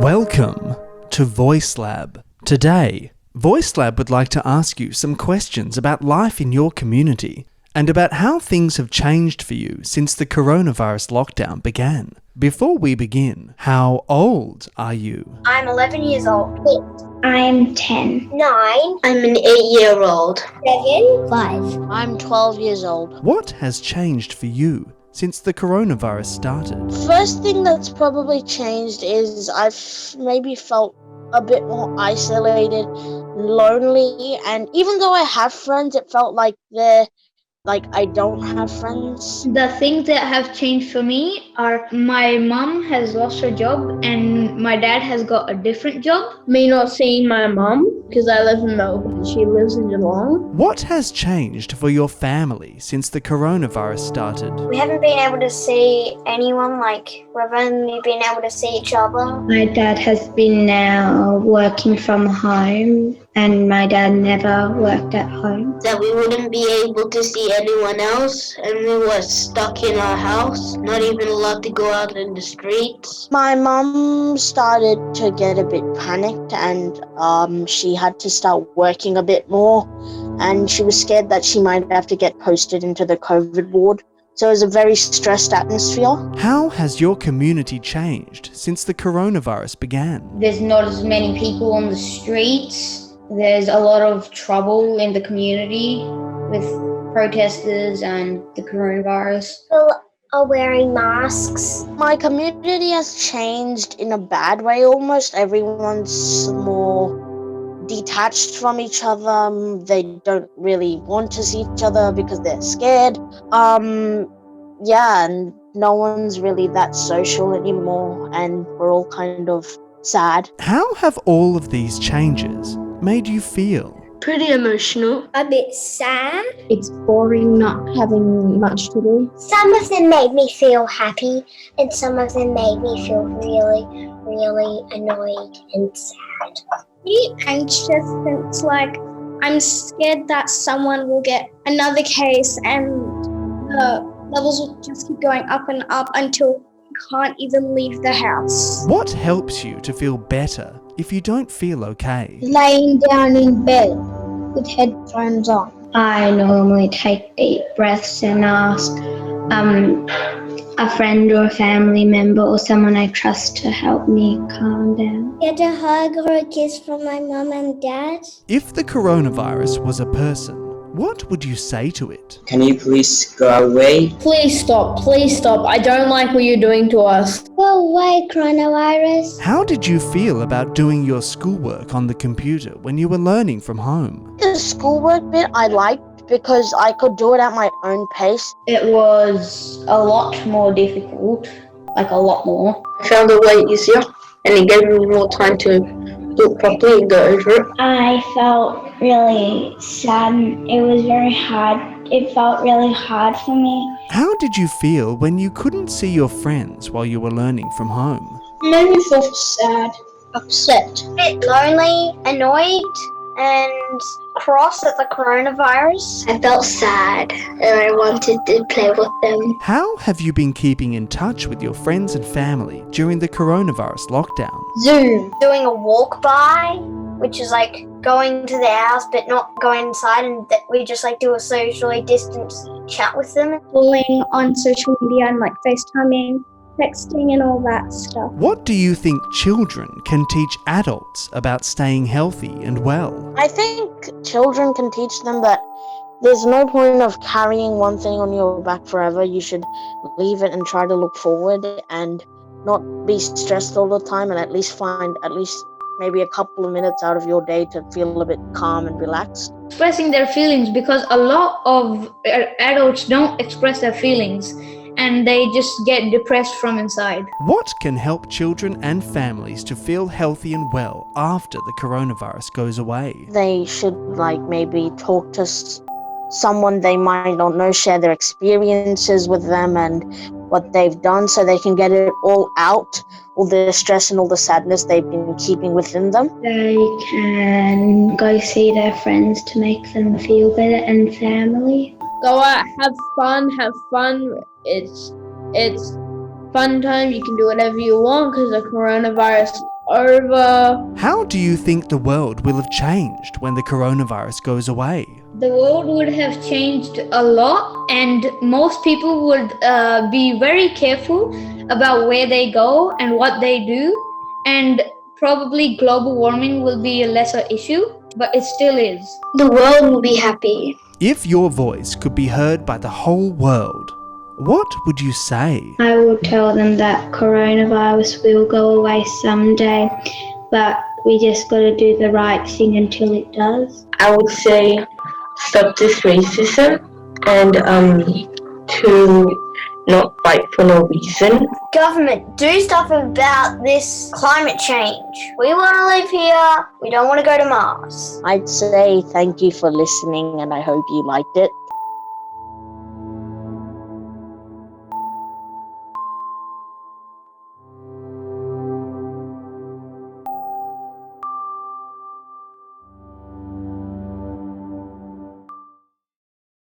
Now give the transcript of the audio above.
Welcome to Voice Lab. Today, Voice Lab would like to ask you some questions about life in your community and about how things have changed for you since the coronavirus lockdown began. Before we begin, how old are you? I'm 11 years old. 8. I'm 10. 9. I'm an 8-year-old. 7. 5. I'm 12 years old. What has changed for you since the coronavirus started? First thing that's probably changed is I've maybe felt a bit more isolated, lonely, and even though I have friends, it felt like I don't have friends. The things that have changed for me are my mom has lost her job and my dad has got a different job. Me not seeing my mum because I live in Melbourne. She lives in Geelong. What has changed for your family since the coronavirus started? We haven't been able to see anyone, we've only been able to see each other. My dad has been now working from home and my dad never worked at home. That we wouldn't be able to see anyone else, and we were stuck in our house, not even allowed to go out in the streets. My mum started to get a bit panicked and she had to start working a bit more, and she was scared that she might have to get posted into the COVID ward. So it was a very stressed atmosphere. How has your community changed since the coronavirus began? There's not as many people on the streets. There's a lot of trouble in the community with protesters and the coronavirus. People are wearing masks. My community has changed in a bad way almost. Everyone's more detached from each other. They don't really want to see each other because they're scared. And no one's really that social anymore, and we're all kind of sad. How have all of these changes made you feel? Pretty emotional. A bit sad. It's boring not having much to do. Some of them made me feel happy, and some of them made me feel really, really annoyed and sad. Pretty anxious since I'm scared that someone will get another case and the levels will just keep going up and up until you can't even leave the house. What helps you to feel better if you don't feel okay? Laying down in bed with headphones on. I normally take deep breaths and ask a friend or a family member or someone I trust to help me calm down. Get a hug or a kiss from my mum and dad. If the coronavirus was a person, what would you say to it? Can you please go away? Please stop. I don't like what you're doing to us. Go away, coronavirus. How did you feel about doing your schoolwork on the computer when you were learning from home? The schoolwork bit I liked because I could do it at my own pace. It was a lot more difficult, a lot more. I found it way easier and it gave me more time to do it properly and go over it. I felt really sad. It was very hard. It felt really hard for me. How did you feel when you couldn't see your friends while you were learning from home? It made me feel sad, upset. A bit lonely, annoyed, and cross at the coronavirus. I felt sad and I wanted to play with them. How have you been keeping in touch with your friends and family during the coronavirus lockdown? Zoom. Doing a walk by, which is going to their house but not going inside, and we just do a socially distanced chat with them. Calling on social media and FaceTiming, texting and all that stuff. What do you think children can teach adults about staying healthy and well? I think children can teach them that there's no point of carrying one thing on your back forever. You should leave it and try to look forward and not be stressed all the time, and at least find maybe a couple of minutes out of your day to feel a bit calm and relaxed. Expressing their feelings, because a lot of adults don't express their feelings and they just get depressed from inside. What can help children and families to feel healthy and well after the coronavirus goes away? They should maybe talk to someone they might not know, share their experiences with them and what they've done so they can get it all out, all the stress and all the sadness they've been keeping within them. They can go see their friends to make them feel better, and family. Go out, have fun. It's fun time. You can do whatever you want because the coronavirus over. How do you think the world will have changed when the coronavirus goes away? The world would have changed a lot, and most people would be very careful about where they go and what they do, and probably global warming will be a lesser issue, but it still is. The world will be happy. If your voice could be heard by the whole world, what would you say? I will tell them that coronavirus will go away someday, but we just got to do the right thing until it does. I would say stop this racism and to not fight for no reason. Government, do stuff about this climate change. We want to live here. We don't want to go to Mars. I'd say thank you for listening and I hope you liked it.